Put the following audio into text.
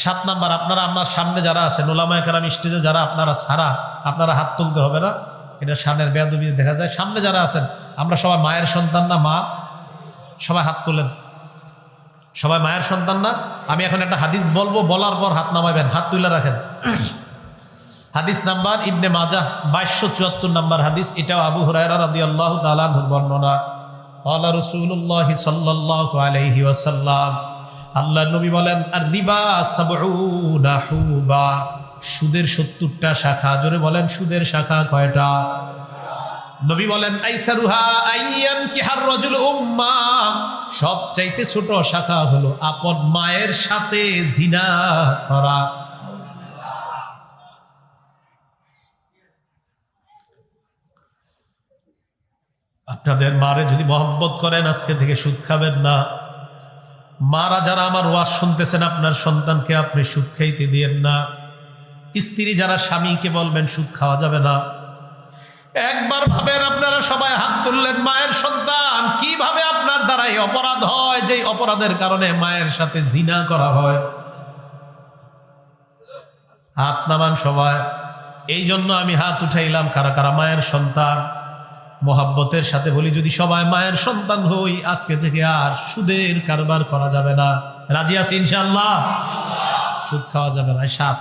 7 number, আপনারা আমার সামনে যারা আছেন ওলামায়ে কেরাম স্টেজে যারা আপনারা ছাড়া আপনারা হাত তুলতে হবে না, এটা সামনের বেয়াদবি দেখা যায়। সামনে যারা আছেন আমরা সবাই মায়ের সন্তান না? মা সবাই হাত তুলেন, সবাই মায়ের সন্তান না? আমি এখন একটা হাদিস বলবো, বলার পর হাত নামাবেন, হাত তুলে রাখেন। হাদিস নাম্বার ইবনে মাজাহ 2274 নাম্বার হাদিস, এটাও আবু হুরায়রা রাদিয়াল্লাহু তাআলা আনহুর বর্ণনা। ক্বালা রাসূলুল্লাহ সাল্লাল্লাহু আলাইহি ওয়াসাল্লাম, আল্লাহর নবী বলেন, আর রিবা সাবউনা হুবা, সুদের 70টা শাখা। জোরে বলেন, সুদের শাখা কয়টা? নবী বলেন, আইসারুহা আইয়ান কিহার রাজুল উম্মা, সবচাইতে ছোট শাখা হলো আপন মায়ের সাথে জিনা করা। আপনাদের মারে যদি মহব্বত করেন আজকে থেকে সুদ খাবেন না। মারা যারা আমার ওয়াজ শুনতেছেন, আপনার সন্তানকে আপনি সুদ খাইতে দিয়েন না। স্ত্রী যারা স্বামীকে বলবেন সুদ খাওয়া যাবে না। একবার ভাবেন, আপনারা সবাই হাত তুললেন, মায়ের সন্তান কিভাবে আপনার দ্বারা এই অপরাধ হয়, যে অপরাধের কারণে মায়ের সাথে জিনা করা হয়। হাত নামান সবাই। এই জন্য আমি হাত উঠাইলাম, কারা কারা মায়ের সন্তান। মোহাব্বতের সাথে বলি, যদি সবাই মায়ের সন্তান হই, আজকে থেকে আর সুদের কারবার করা যাবে না। রাজি আছি ইনশাআল্লাহ? সুদ খাওয়া যাবে না। 7